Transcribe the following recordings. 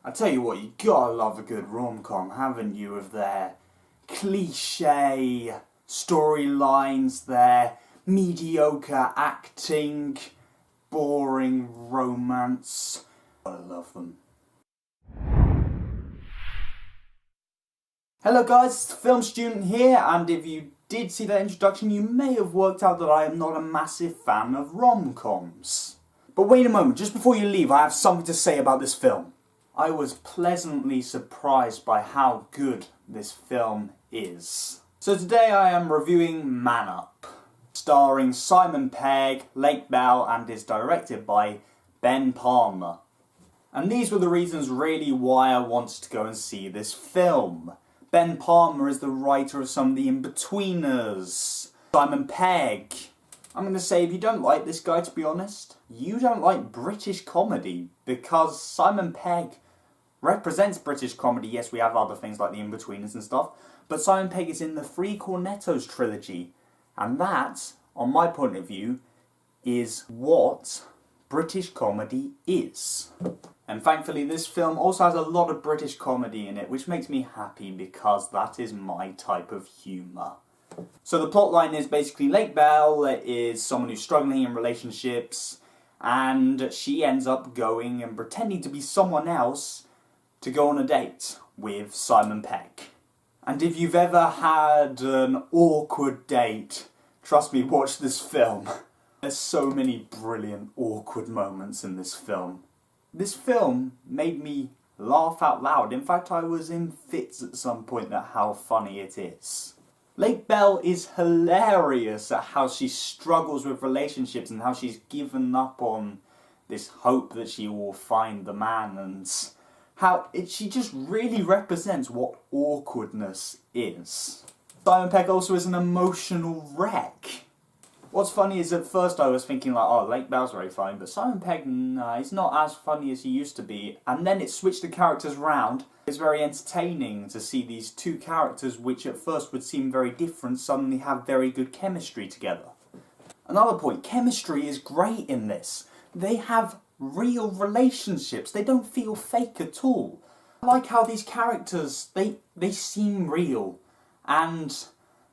I tell you what, you gotta love a good rom-com, haven't you, of their cliche storylines, their mediocre acting, boring romance. I love them. Hello guys, it's the Film Student here, and if you did see that introduction, you may have worked out that I am not a massive fan of rom-coms. But wait a moment, just before you leave, I have something to say about this film. I was pleasantly surprised by how good this film is. So today I am reviewing Man Up, starring Simon Pegg, Lake Bell, and is directed by Ben Palmer. And these were the reasons really why I wanted to go and see this film. Ben Palmer is the writer of some of the In-Betweeners. Simon Pegg. I'm going to say, if you don't like this guy, to be honest, you don't like British comedy, because Simon Pegg represents British comedy. Yes, we have other things like the In-Betweeners and stuff, but Simon Pegg is in the Three Cornettos trilogy, and that, on my point of view, is what British comedy is. And thankfully this film also has a lot of British comedy in it, which makes me happy because that is my type of humour. So the plotline is basically Lake Bell is someone who's struggling in relationships, and she ends up going and pretending to be someone else to go on a date with Simon Pegg. And if you've ever had an awkward date, trust me, watch this film. There's so many brilliant awkward moments in this film. This film made me laugh out loud. In fact, I was in fits at some point at how funny it is. Lake Bell is hilarious at how she struggles with relationships and how she's given up on this hope that she will find the man, and how she just really represents what awkwardness is. Simon Pegg also is an emotional wreck. What's funny is at first I was thinking like, oh, Lake Bell's very funny, but Simon Pegg, nah, he's not as funny as he used to be. And then it switched the characters round. It's very entertaining to see these two characters, which at first would seem very different, suddenly have very good chemistry together. Another point, chemistry is great in this. They have real relationships. They don't feel fake at all. I like how these characters, they seem real, and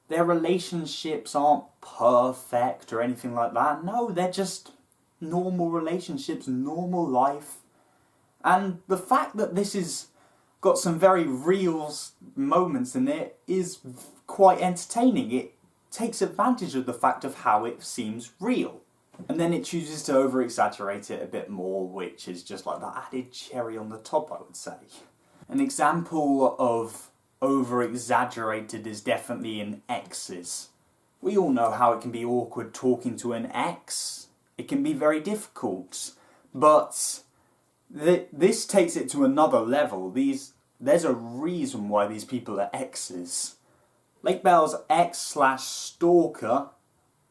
their relationships aren't perfect or anything like that. No, they're just normal relationships, normal life. And the fact that this has got some very real moments in it is quite entertaining. It takes advantage of the fact of how it seems real. And then it chooses to over-exaggerate it a bit more, which is just like the added cherry on the top, I would say. An example of over-exaggerated is definitely in exes. We all know how it can be awkward talking to an ex. It can be very difficult. But this takes it to another level. There's a reason why these people are exes. Lake Bell's ex/stalker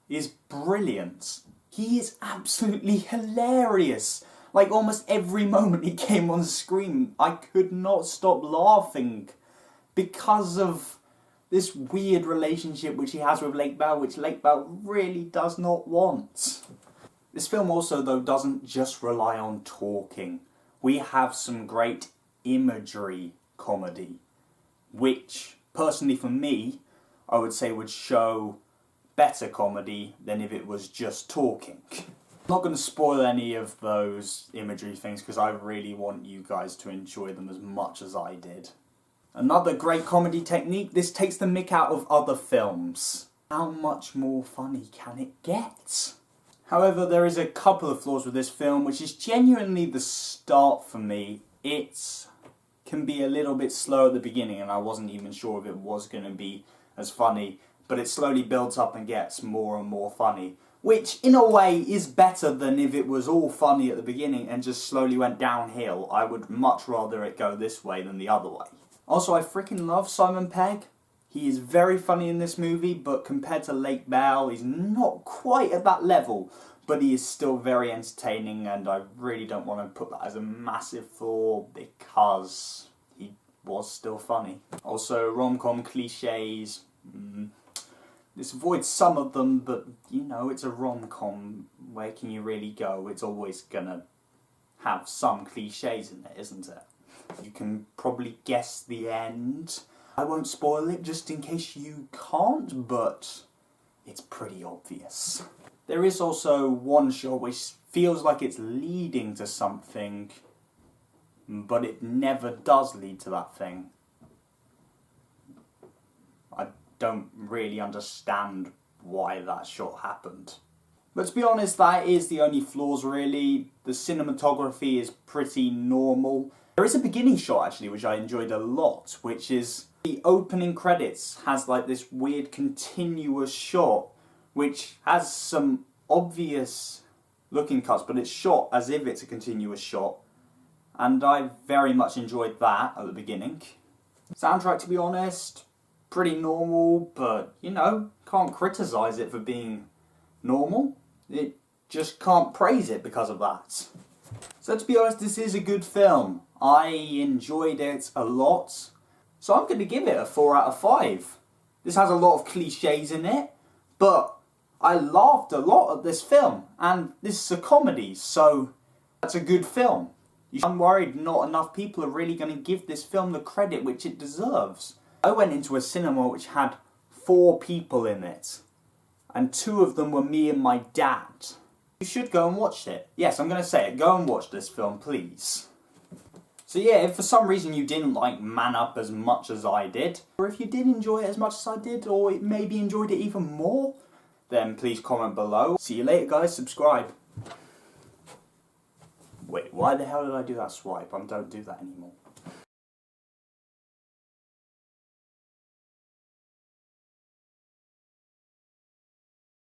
is brilliant. He is absolutely hilarious. Like, almost every moment he came on screen, I could not stop laughing because of this weird relationship which he has with Lake Bell, which Lake Bell really does not want. This film also, though, doesn't just rely on talking. We have some great imagery comedy, which, personally for me, I would say would show better comedy than if it was just talking. I'm not going to spoil any of those imagery things because I really want you guys to enjoy them as much as I did. Another great comedy technique, this takes the mick out of other films. How much more funny can it get? However, there is a couple of flaws with this film, which is genuinely the start for me. It can be a little bit slow at the beginning, and I wasn't even sure if it was going to be as funny, but it slowly builds up and gets more and more funny, which in a way is better than if it was all funny at the beginning and just slowly went downhill. I would much rather it go this way than the other way. Also, I freaking love Simon Pegg. He is very funny in this movie, but compared to Lake Bell, he's not quite at that level, but he is still very entertaining, and I really don't want to put that as a massive flaw because he was still funny. Also, rom-com cliches. This avoids some of them, but, you know, it's a rom-com. Where can you really go? It's always gonna have some cliches in it, isn't it? You can probably guess the end. I won't spoil it just in case you can't, but it's pretty obvious. There is also one shot which feels like it's leading to something, but it never does lead to that thing. I don't really understand why that shot happened. But to be honest, that is the only flaws really. The cinematography is pretty normal. There is a beginning shot actually which I enjoyed a lot, which is the opening credits has like this weird continuous shot which has some obvious looking cuts, but it's shot as if it's a continuous shot. And I very much enjoyed that at the beginning. Soundtrack, to be honest, pretty normal, but you know, can't criticise it for being normal. It just can't praise it because of that. So to be honest, this is a good film. I enjoyed it a lot. So I'm going to give it a 4 out of 5. This has a lot of cliches in it, but I laughed a lot at this film. And this is a comedy, so that's a good film. I'm worried not enough people are really going to give this film the credit which it deserves. I went into a cinema which had 4 people in it, and 2 of them were me and my dad. You should go and watch it. Yes, I'm going to say it. Go and watch this film, please. So yeah, if for some reason you didn't like Man Up as much as I did, or if you did enjoy it as much as I did, or maybe enjoyed it even more, then please comment below. See you later, guys. Subscribe. Wait, why the hell did I do that swipe? I don't do that anymore.